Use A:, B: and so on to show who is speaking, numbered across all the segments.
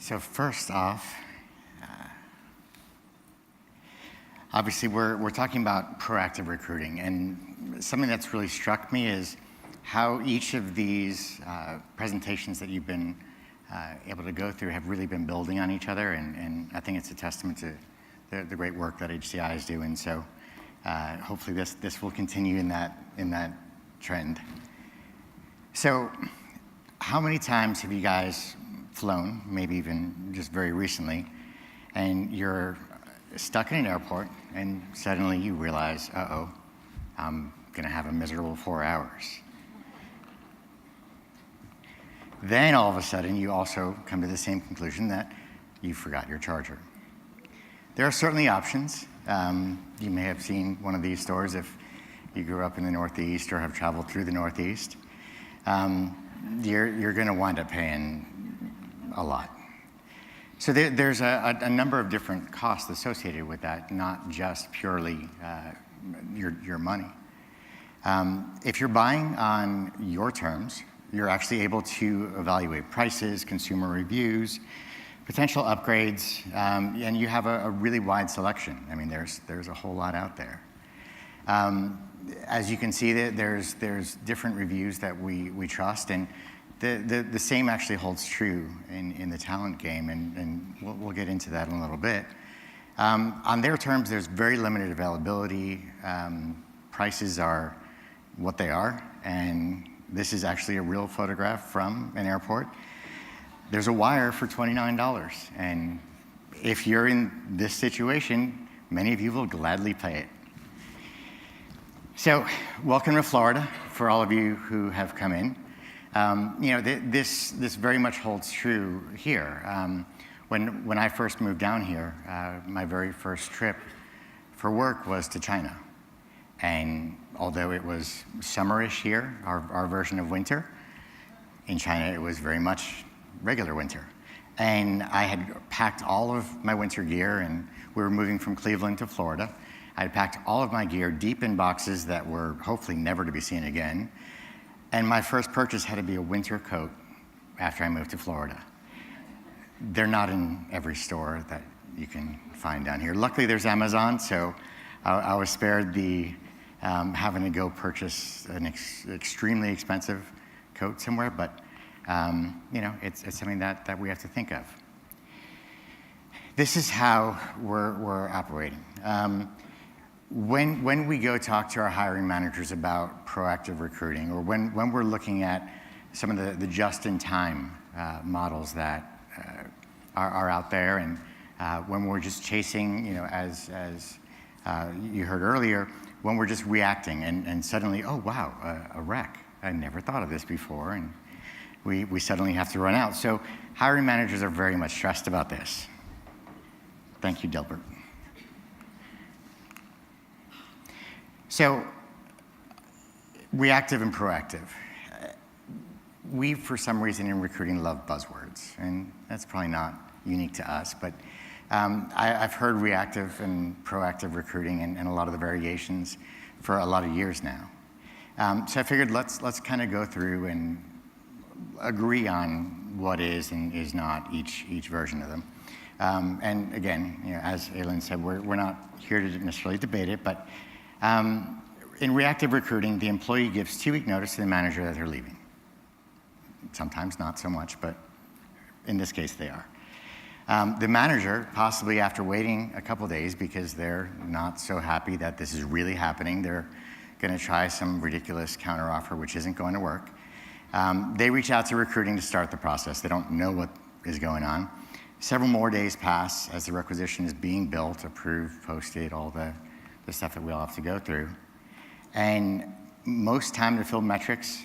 A: So first off, obviously we're talking about proactive recruiting, and something that's really struck me is how each of these presentations that you've been able to go through have really been building on each other, and I think it's a testament to the great work that HCI is doing. So hopefully this will continue in that trend. So how many times have you guys flown, maybe even just very recently, and you're stuck in an airport and suddenly you realize, uh-oh, I'm gonna have a miserable 4 hours. Then all of a sudden you also come to the same conclusion that you forgot your charger. There are certainly options. You may have seen one of these stores if you grew up in the Northeast or have traveled through the Northeast. You're gonna wind up paying a lot. So there's a number of different costs associated with that, not just purely your money. If you're buying on your terms, you're actually able to evaluate prices, consumer reviews, potential upgrades, and you have a really wide selection. I mean, there's a whole lot out there. As you can see, there's different reviews that we trust, and the same actually holds true in the talent game, and we'll get into that in a little bit. On their terms, there's very limited availability. Prices are what they are, and this is actually a real photograph from an airport. There's a wire for $29, and if you're in this situation, many of you will gladly pay it. So, welcome to Florida for all of you who have come in. This very much holds true here. When I first moved down here, my very first trip for work was to China. And although it was summerish here, our version of winter, in China it was very much regular winter. And I had packed all of my winter gear, and we were moving from Cleveland to Florida. I had packed all of my gear deep in boxes that were hopefully never to be seen again. And my first purchase had to be a winter coat after I moved to Florida. They're not in every store that you can find down here. Luckily, there's Amazon, so I was spared the having to go purchase an extremely expensive coat somewhere, but it's something that we have to think of. This is how we're operating. When we go talk to our hiring managers about proactive recruiting, or when we're looking at some of the just-in-time models that are out there, and when we're just chasing, as you heard earlier, when we're just reacting and suddenly, oh wow, a wreck. I never thought of this before, and we suddenly have to run out. So hiring managers are very much stressed about this. Thank you, Dilbert. So, reactive and proactive. We, for some reason in recruiting, love buzzwords, and that's probably not unique to us, but I've heard reactive and proactive recruiting and a lot of the variations for a lot of years now. So I figured let's kind of go through and agree on what is and is not each version of them. And again, as Aylin said, we're not here to necessarily debate it, but in reactive recruiting, the employee gives 2-week notice to the manager that they're leaving. Sometimes not so much, but in this case they are. The manager, possibly after waiting a couple days because they're not so happy that this is really happening, they're gonna try some ridiculous counteroffer which isn't going to work. They reach out to recruiting to start the process. They don't know what is going on. Several more days pass as the requisition is being built, approved, posted, all the stuff that we all have to go through. And most time to fill metrics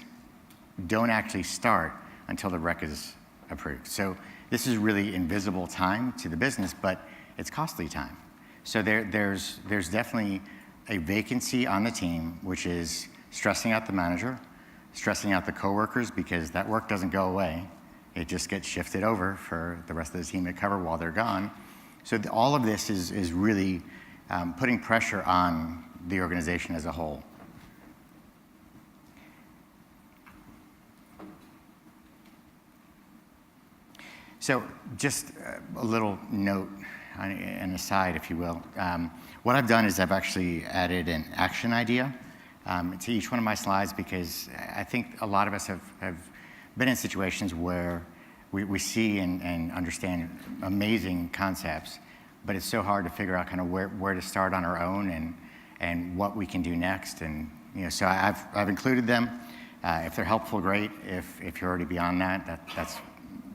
A: don't actually start until the rec is approved. So this is really invisible time to the business, but it's costly time. So there's definitely a vacancy on the team, which is stressing out the manager, stressing out the coworkers, because that work doesn't go away. It just gets shifted over for the rest of the team to cover while they're gone. So all of this is really putting pressure on the organization as a whole. So just a little note, an aside, if you will. What I've done is I've actually added an action idea to each one of my slides, because I think a lot of us have been in situations where we see and understand amazing concepts, but it's so hard to figure out kind of where to start on our own and what we can do next. And so I've included them. If they're helpful, great. If you're already beyond that, that's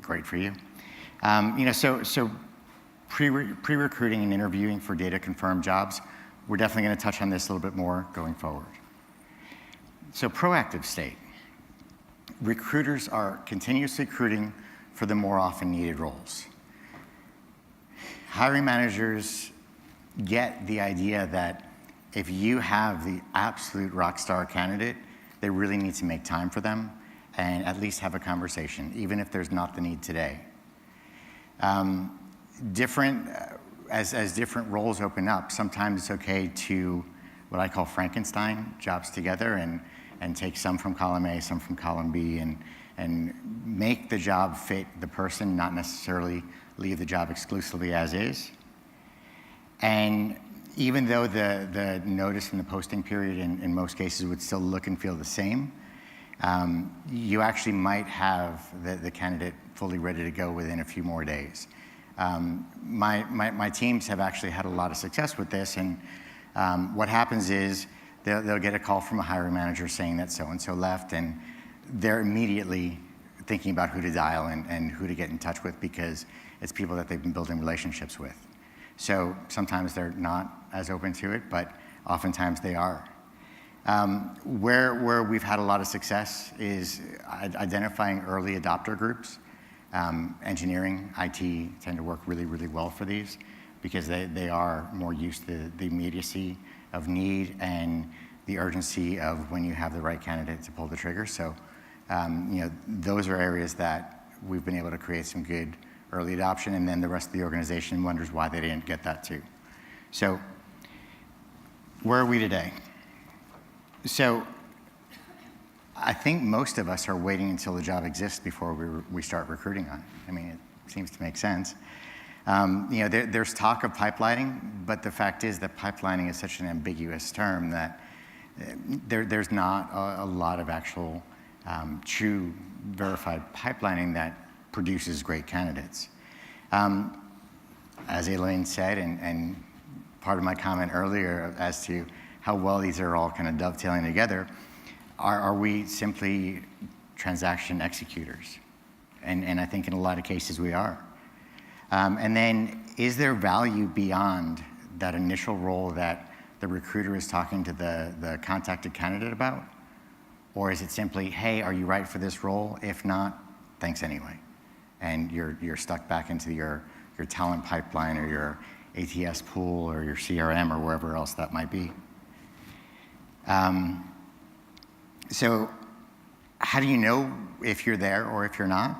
A: great for you. So pre-recruiting and interviewing for data confirmed jobs, we're definitely going to touch on this a little bit more going forward. So proactive state. Recruiters are continuously recruiting for the more often needed roles. Hiring managers get the idea that if you have the absolute rock star candidate, they really need to make time for them and at least have a conversation, even if there's not the need today. As different roles open up, sometimes it's okay to what I call Frankenstein jobs together and take some from column A, some from column B, and make the job fit the person, not necessarily leave the job exclusively as is. And even though the notice and the posting period in most cases would still look and feel the same, you actually might have the candidate fully ready to go within a few more days. My teams have actually had a lot of success with this, and what happens is they'll get a call from a hiring manager saying that so-and-so left, and they're immediately thinking about who to dial and who to get in touch with, because it's people that they've been building relationships with. So sometimes they're not as open to it, but oftentimes they are. Where we've had a lot of success is identifying early adopter groups. Engineering, IT tend to work really, really well for these, because they are more used to the immediacy of need and the urgency of when you have the right candidate to pull the trigger. So, those are areas that we've been able to create some good early adoption, and then the rest of the organization wonders why they didn't get that too. So, where are we today? So, I think most of us are waiting until the job exists before we start recruiting on it. I mean, it seems to make sense. There's talk of pipelining, but the fact is that pipelining is such an ambiguous term that there's not a lot of actual true verified pipelining that produces great candidates. As Elaine said, and part of my comment earlier as to how well these are all kind of dovetailing together, are we simply transaction executors? And I think in a lot of cases we are. And then, is there value beyond that initial role that the recruiter is talking to the contacted candidate about? Or is it simply, hey, are you right for this role? If not, thanks anyway. And you're stuck back into your talent pipeline or your ATS pool or your CRM or wherever else that might be. So how do you know if you're there or if you're not?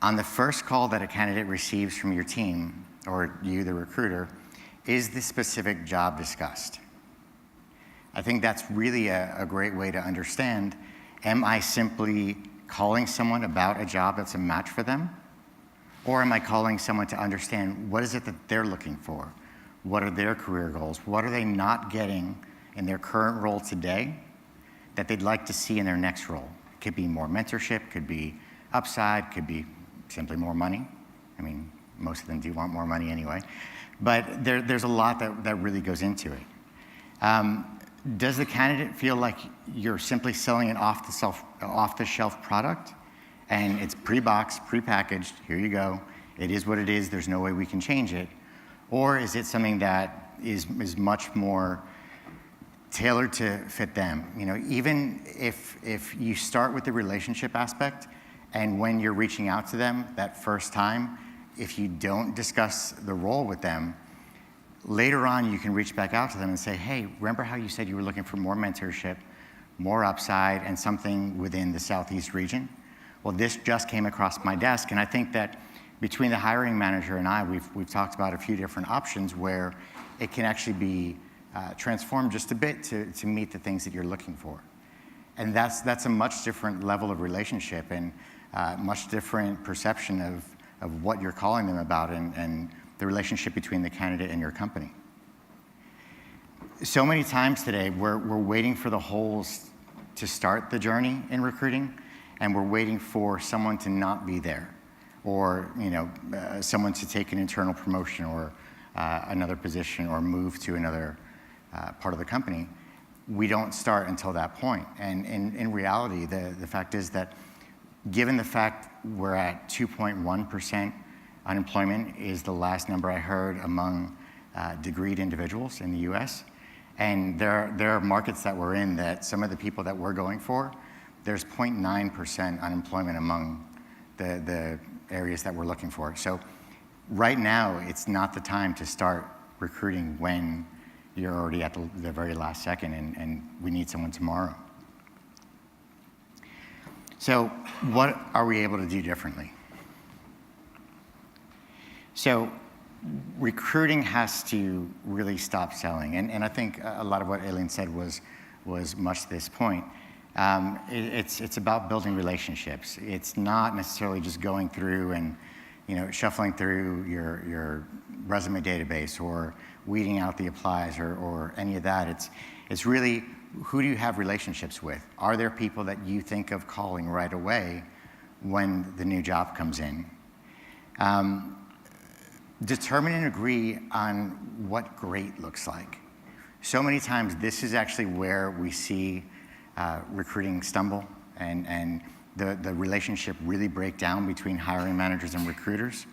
A: On the first call that a candidate receives from your team, or you, the recruiter, is the specific job discussed? I think that's really a great way to understand, am I simply calling someone about a job that's a match for them? Or am I calling someone to understand what is it that they're looking for? What are their career goals? What are they not getting in their current role today that they'd like to see in their next role? It could be more mentorship, could be upside, could be simply more money. I mean, most of them do want more money anyway. But there's a lot that really goes into it. Does the candidate feel like you're simply selling an off-the-shelf product, and it's pre-boxed, pre-packaged, here you go, it is what it is, there's no way we can change it? Or is it something that is much more tailored to fit them? Even if you start with the relationship aspect, and when you're reaching out to them that first time, if you don't discuss the role with them, later on you can reach back out to them and say, hey, remember how you said you were looking for more mentorship, more upside, and something within the Southeast region? Well, this just came across my desk, and I think that between the hiring manager and I, we've talked about a few different options where it can actually be transformed just a bit to meet the things that you're looking for. And that's a much different level of relationship. And much different perception of what you're calling them about and the relationship between the candidate and your company. So many times today, we're waiting for the holes to start the journey in recruiting, and we're waiting for someone to not be there, or someone to take an internal promotion or another position or move to another part of the company. We don't start until that point. And in reality, the fact is that given the fact we're at 2.1% unemployment is the last number I heard among degreed individuals in the US, and there are markets that we're in that some of the people that we're going for, there's 0.9% unemployment among the areas that we're looking for. So right now, it's not the time to start recruiting when you're already at the very last second and we need someone tomorrow. So what are we able to do differently? So recruiting has to really stop selling. And I think a lot of what Aileen said was much to this point. It's about building relationships. It's not necessarily just going through and shuffling through your resume database or weeding out the applies or any of that. It's really, who do you have relationships with? Are there people that you think of calling right away when the new job comes in? Determine and agree on what great looks like. So many times this is actually where we see recruiting stumble and the relationship really break down between hiring managers and recruiters.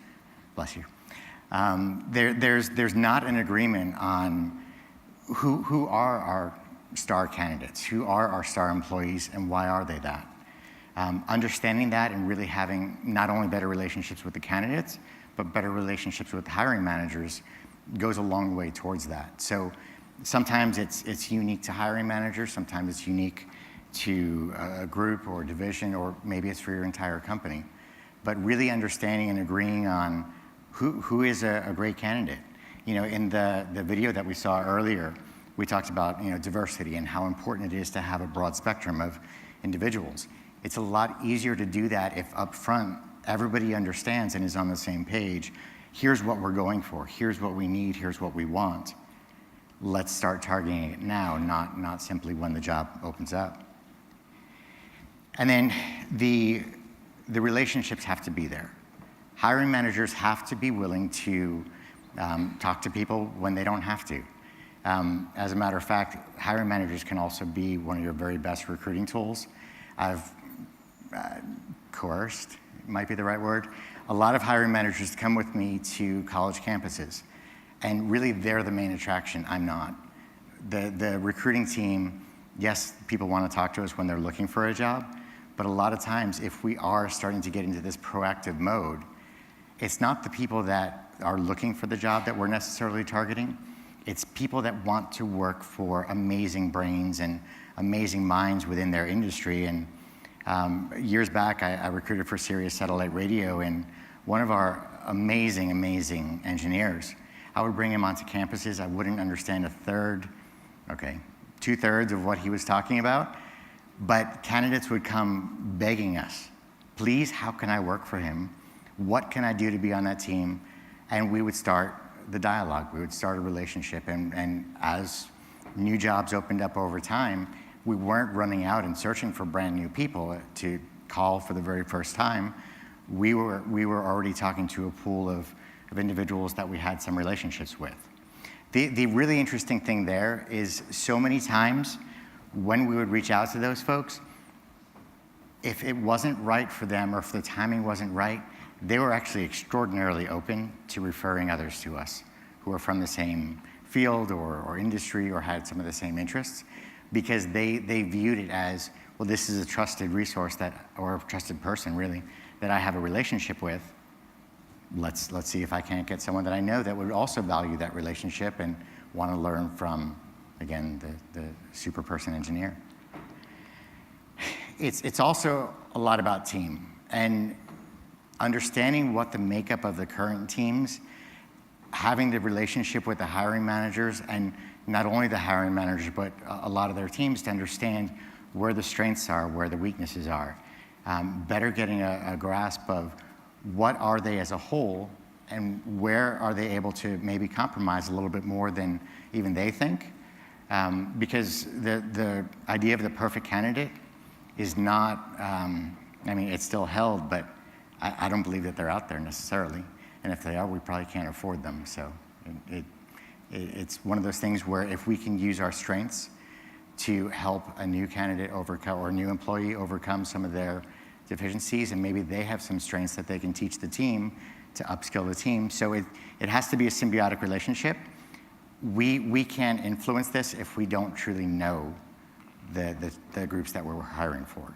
A: Bless you. There's not an agreement on who are our star candidates, who are our star employees, and why are they that. Understanding that and really having not only better relationships with the candidates, but better relationships with hiring managers goes a long way towards that. So sometimes it's unique to hiring managers, sometimes it's unique to a group or a division, or maybe it's for your entire company. But really understanding and agreeing on who is a great candidate. In the video that we saw earlier, we talked about diversity and how important it is to have a broad spectrum of individuals. It's a lot easier to do that if up front everybody understands and is on the same page. Here's what we're going for. Here's what we need. Here's what we want. Let's start targeting it now, not simply when the job opens up. And then the relationships have to be there. Hiring managers have to be willing to talk to people when they don't have to. As a matter of fact, hiring managers can also be one of your very best recruiting tools. I've coerced, might be the right word, a lot of hiring managers come with me to college campuses. And really, they're the main attraction. I'm not. The recruiting team, yes, people want to talk to us when they're looking for a job, but a lot of times, if we are starting to get into this proactive mode, it's not the people that are looking for the job that we're necessarily targeting. It's people that want to work for amazing brains and amazing minds within their industry. And years back, I recruited for Sirius Satellite Radio, and one of our amazing engineers, I would bring him onto campuses. I wouldn't understand two-thirds of what he was talking about, but candidates would come begging us, please, how can I work for him? What can I do to be on that team? And we would start the dialogue. We would start a relationship. And as new jobs opened up over time, we weren't running out and searching for brand new people to call for the very first time. We were already talking to a pool of individuals that we had some relationships with. The really interesting thing there is so many times when we would reach out to those folks, if it wasn't right for them or if the timing wasn't right, they were actually extraordinarily open to referring others to us who are from the same field or industry or had some of the same interests, because they viewed it as, well, this is a trusted resource or a trusted person really, that I have a relationship with. Let's see if I can't get someone that I know that would also value that relationship and want to learn from, again, the super person engineer. It's also a lot about team and understanding what the makeup of the current teams, having the relationship with the hiring managers, and not only the hiring managers, but a lot of their teams to understand where the strengths are, where the weaknesses are. better getting a grasp of what are they as a whole and where are they able to maybe compromise a little bit more than even they think. Because the idea of the perfect candidate is not, I mean, it's still held, but I don't believe that they're out there necessarily. And if they are, we probably can't afford them. So it's one of those things where if we can use our strengths to help a new candidate overcome, or a new employee overcome some of their deficiencies, and maybe they have some strengths that they can teach the team to upskill the team. So it has to be a symbiotic relationship. We can't influence this if we don't truly know the groups that we're hiring for.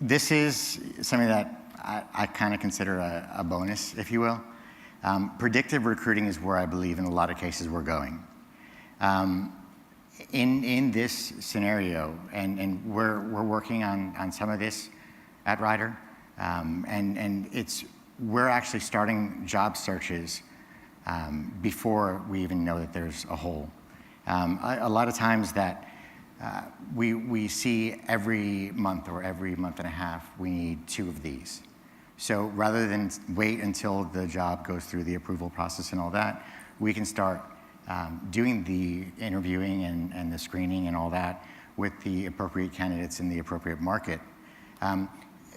A: This is something that I kind of consider a bonus, if you will. Predictive recruiting is where I believe in a lot of cases we're going. In this scenario, and we're working on some of this at Ryder, and we're actually starting job searches before we even know that there's a hole. A lot of times that we see every month or every month and a half, we need 2 of these. So rather than wait until the job goes through the approval process and all that, we can start doing the interviewing and the screening and all that with the appropriate candidates in the appropriate market.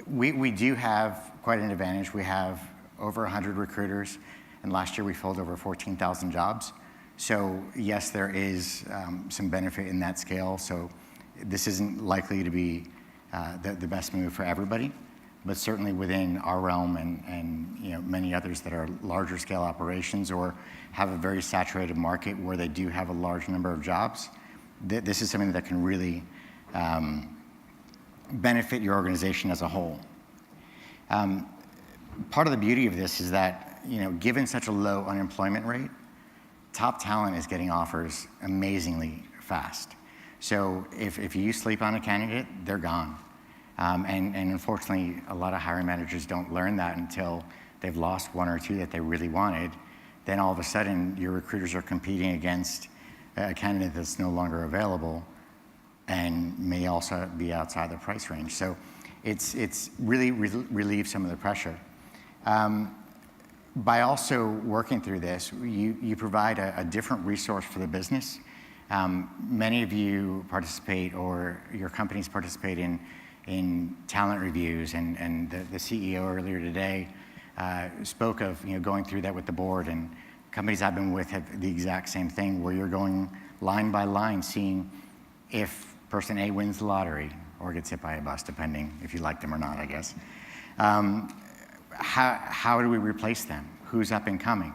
A: We do have quite an advantage. We have over 100 recruiters, and last year we filled over 14,000 jobs. So yes, there is some benefit in that scale. So this isn't likely to be the best move for everybody, but certainly within our realm and many others that are larger scale operations or have a very saturated market where they do have a large number of jobs, this is something that can really benefit your organization as a whole. Part of the beauty of this is that, given such a low unemployment rate, top talent is getting offers amazingly fast. So if you sleep on a candidate, they're gone. And unfortunately, a lot of hiring managers don't learn that until they've lost 1 or 2 that they really wanted. Then all of a sudden, your recruiters are competing against a candidate that's no longer available and may also be outside the price range. So it's really relieved some of the pressure. By also working through this, you provide a different resource for the business. Many of you participate, or your companies participate in talent reviews, and the CEO earlier today spoke of going through that with the board, and companies I've been with have the exact same thing, where you're going line by line, seeing if person A wins the lottery or gets hit by a bus, depending if you like them or not, I guess. How do we replace them? Who's up and coming?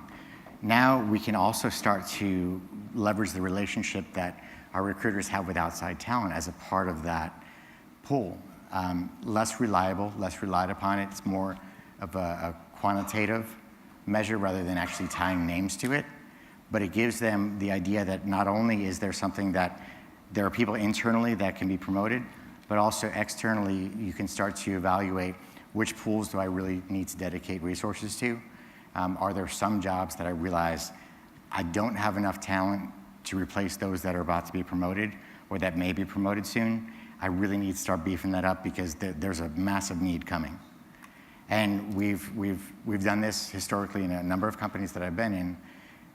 A: Now we can also start to leverage the relationship that our recruiters have with outside talent as a part of that pool. Less reliable, less relied upon. It's more of a quantitative measure rather than actually tying names to it. But it gives them the idea that not only is there something that there are people internally that can be promoted, but also externally you can start to evaluate which pools do I really need to dedicate resources to. Are there some jobs that I realize I don't have enough talent to replace those that are about to be promoted or that may be promoted soon? I really need to start beefing that up because there's a massive need coming. And we've done this historically in a number of companies that I've been in,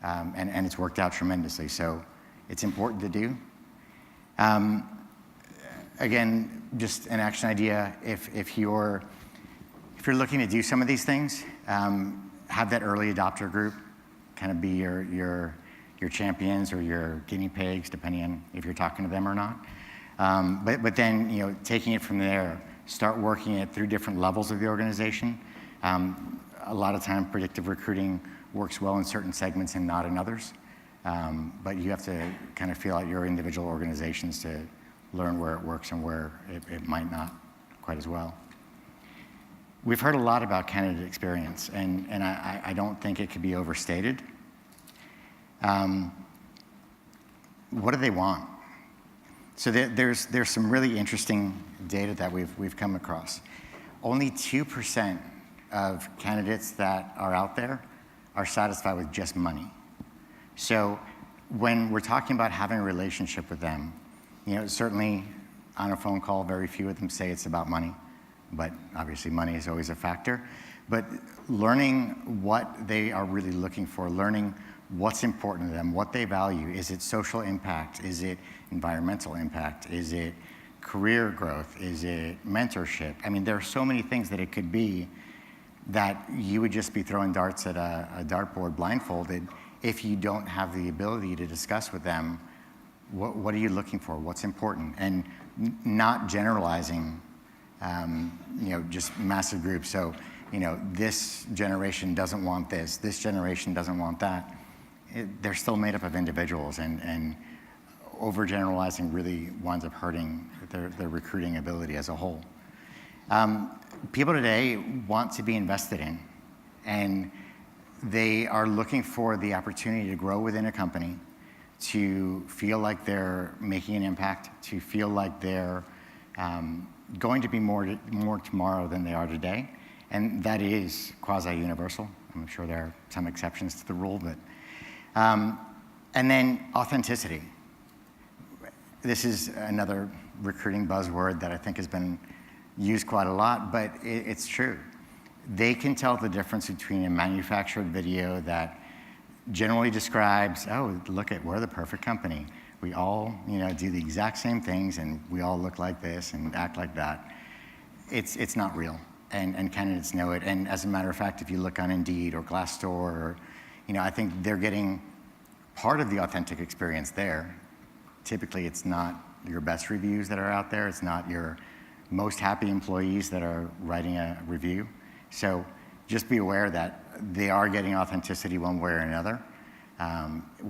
A: and it's worked out tremendously. So it's important to do. Again, just an action idea. If you're looking to do some of these things, have that early adopter group kind of be your champions or your guinea pigs, depending on if you're talking to them or not. But then, taking it from there, start working it through different levels of the organization. A lot of time, predictive recruiting works well in certain segments and not in others. But you have to kind of feel out your individual organizations to learn where it works and where it might not quite as well. We've heard a lot about candidate experience, and I don't think it could be overstated. What do they want? So there's some really interesting data that we've come across. Only 2% of candidates that are out there are satisfied with just money. So when we're talking about having a relationship with them, certainly on a phone call, very few of them say it's about money, but obviously money is always a factor. But learning what they are really looking for, learning what's important to them, what they value. Is it social impact? Is it environmental impact? Is it career growth? Is it mentorship? I mean, there are so many things that it could be that you would just be throwing darts at a dartboard blindfolded if you don't have the ability to discuss with them what are you looking for, what's important, and not generalizing, just massive groups. So, this generation doesn't want this generation doesn't want that. They're still made up of individuals, and overgeneralizing really winds up hurting their recruiting ability as a whole. People today want to be invested in, and they are looking for the opportunity to grow within a company, to feel like they're making an impact, to feel like they're going to be more tomorrow than they are today. And that is quasi-universal. I'm sure there are some exceptions to the rule, but and then authenticity. This is another recruiting buzzword that I think has been used quite a lot, but it's true. They can tell the difference between a manufactured video that generally describes, oh, look at, we're the perfect company. We all, do the exact same things, and we all look like this and act like that. It's not real, and candidates know it. And as a matter of fact, if you look on Indeed or Glassdoor, or, I think they're getting part of the authentic experience there. Typically, it's not your best reviews that are out there. It's not your most happy employees that are writing a review. So just be aware that they are getting authenticity one way or another.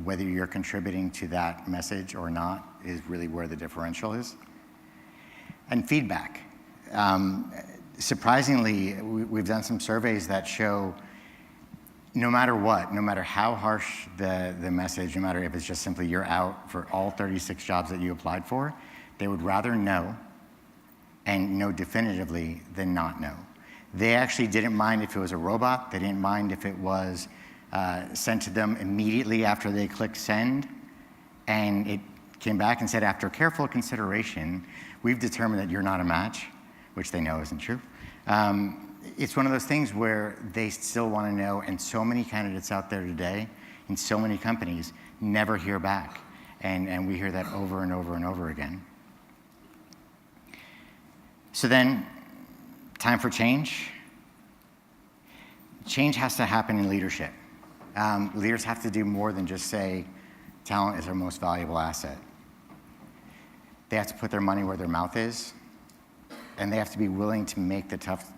A: Whether you're contributing to that message or not is really where the differential is. And feedback. Surprisingly, we've done some surveys that show no matter what, no matter how harsh the message, no matter if it's just simply you're out for all 36 jobs that you applied for, they would rather know and know definitively than not know. They actually didn't mind if it was a robot. They didn't mind if it was sent to them immediately after they clicked send. And it came back and said, after careful consideration, we've determined that you're not a match, which they know isn't true. It's one of those things where they still want to know, and so many candidates out there today in so many companies never hear back. And we hear that over and over and over again. So then, time for change. Change has to happen in leadership. Leaders have to do more than just say, talent is our most valuable asset. They have to put their money where their mouth is, and they have to be willing to make the tough,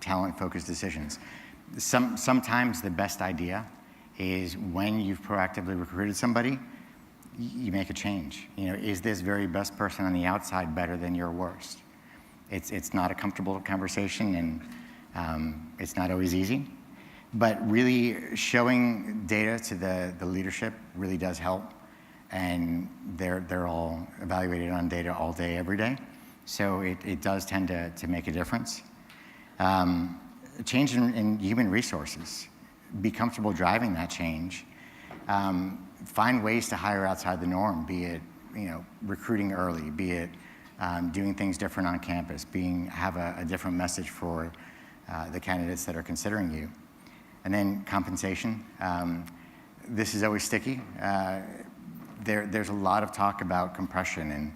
A: talent-focused decisions. Sometimes the best idea is when you've proactively recruited somebody, you make a change. Is this very best person on the outside better than your worst? It's not a comfortable conversation, and it's not always easy. But really showing data to the leadership really does help. And they're all evaluated on data all day, every day. So it does tend to make a difference. Change in human resources. Be comfortable driving that change. Find ways to hire outside the norm, be it recruiting early, be it doing things different on campus, have a different message for the candidates that are considering you. And then compensation. This is always sticky. There's a lot of talk about compression and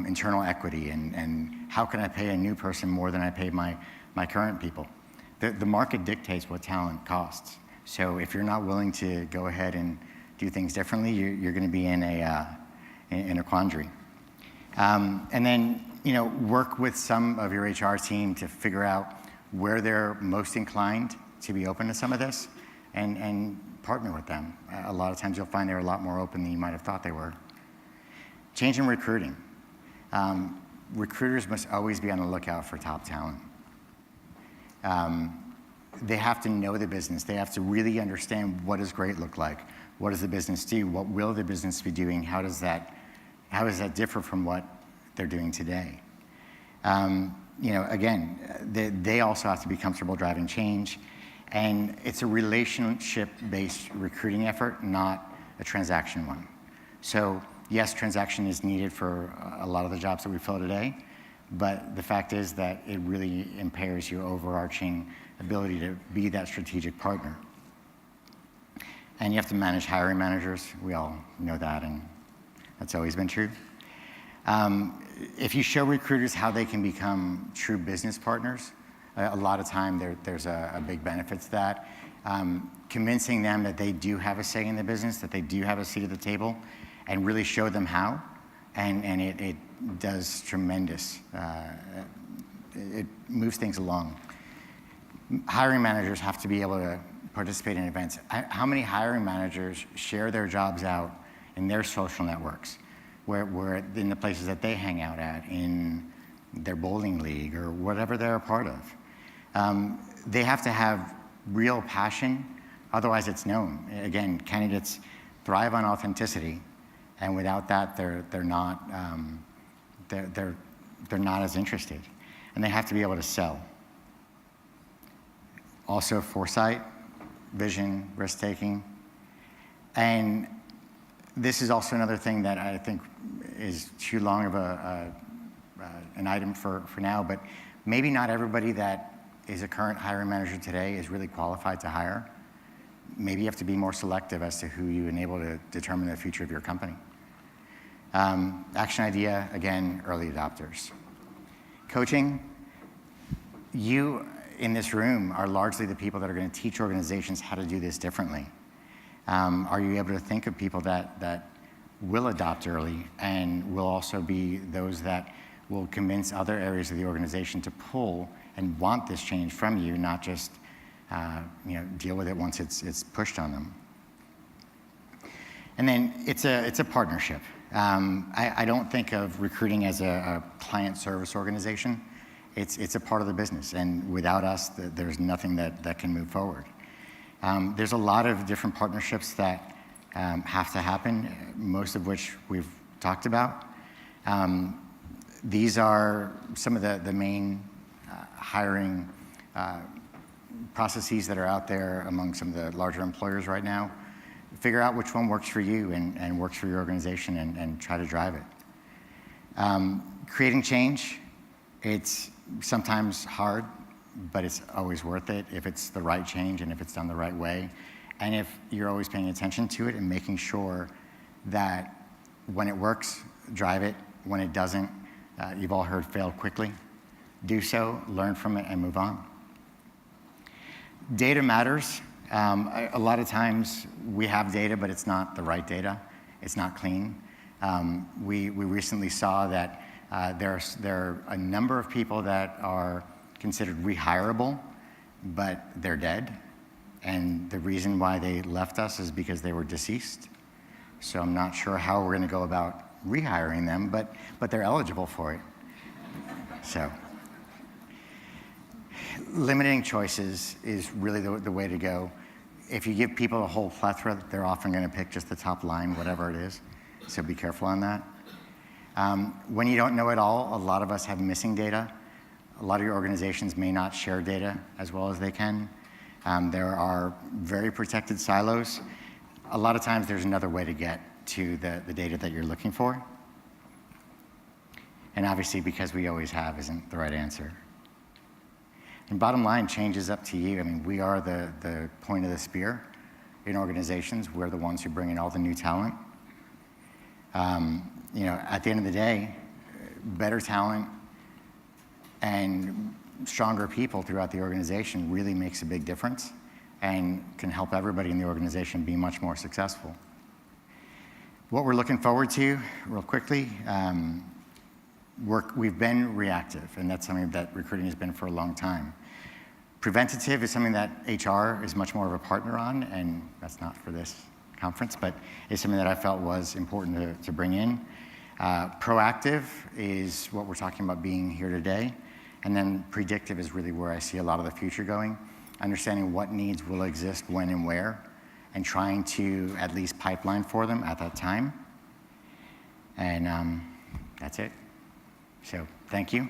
A: internal equity and how can I pay a new person more than I paid my current people. The market dictates what talent costs. So if you're not willing to go ahead and do things differently, you're going to be in a quandary. And then work with some of your HR team to figure out where they're most inclined to be open to some of this, and partner with them. A lot of times you'll find they're a lot more open than you might have thought they were. Change in recruiting. Recruiters must always be on the lookout for top talent. They have to know the business. They have to really understand what does great look like. What does the business do? What will the business be doing? How does that differ from what they're doing today? Again, they also have to be comfortable driving change. And it's a relationship-based recruiting effort, not a transaction one. So Yes, transaction is needed for a lot of the jobs that we fill today, but the fact is that it really impairs your overarching ability to be that strategic partner. And you have to manage hiring managers. We all know that, and that's always been true. If you show recruiters how they can become true business partners, a lot of time there's a big benefit to that. Convincing them that they do have a say in the business, that they do have a seat at the table, and really show them how, and it does tremendous. It moves things along. Hiring managers have to be able to participate in events. How many hiring managers share their jobs out in their social networks, where in the places that they hang out at, in their bowling league or whatever they're a part of? They have to have real passion, otherwise it's known. Again, candidates thrive on authenticity, and without that, they're not as interested, and they have to be able to sell. Also, foresight, vision, risk-taking. And this is also another thing that I think is too long of an item for now, but maybe not everybody that is a current hiring manager today is really qualified to hire. Maybe you have to be more selective as to who you enable to determine the future of your company. Action idea, again, early adopters. Coaching, you in this room are largely the people that are going to teach organizations how to do this differently. Are you able to think of people that will adopt early and will also be those that will convince other areas of the organization to pull and want this change from you, not just deal with it once it's pushed on them? And then it's a partnership. I don't think of recruiting as a client service organization. It's a part of the business, and without us, there's nothing that can move forward. There's a lot of different partnerships that have to happen, most of which we've talked about. These are some of the main hiring processes that are out there among some of the larger employers right now. Figure out which one works for you and works for your organization, and try to drive it. Creating change, it's sometimes hard, but it's always worth it if it's the right change and if it's done the right way. And if you're always paying attention to it and making sure that when it works, drive it. When it doesn't, you've all heard fail quickly. Do so, learn from it, and move on. Data matters. A lot of times we have data, but it's not the right data. It's not clean. We recently saw that there are a number of people that are considered rehirable, but they're dead. And the reason why they left us is because they were deceased. So I'm not sure how we're going to go about rehiring them, but they're eligible for it. So limiting choices is really the way to go. If you give people a whole plethora, they're often going to pick just the top line, whatever it is. So be careful on that. When you don't know it all, a lot of us have missing data. A lot of your organizations may not share data as well as they can. There are very protected silos. A lot of times there's another way to get to the data that you're looking for. And obviously, because we always have isn't the right answer. And bottom line, change is up to you. I mean, we are the point of the spear in organizations. We're the ones who bring in all the new talent. At the end of the day, better talent and stronger people throughout the organization really makes a big difference and can help everybody in the organization be much more successful. What we're looking forward to, real quickly, we've been reactive, and that's something that recruiting has been for a long time. Preventative is something that HR is much more of a partner on, and that's not for this conference, but it's something that I felt was important to bring in. Proactive is what we're talking about being here today. And then predictive is really where I see a lot of the future going, understanding what needs will exist when and where, and trying to at least pipeline for them at that time. And that's it. So thank you.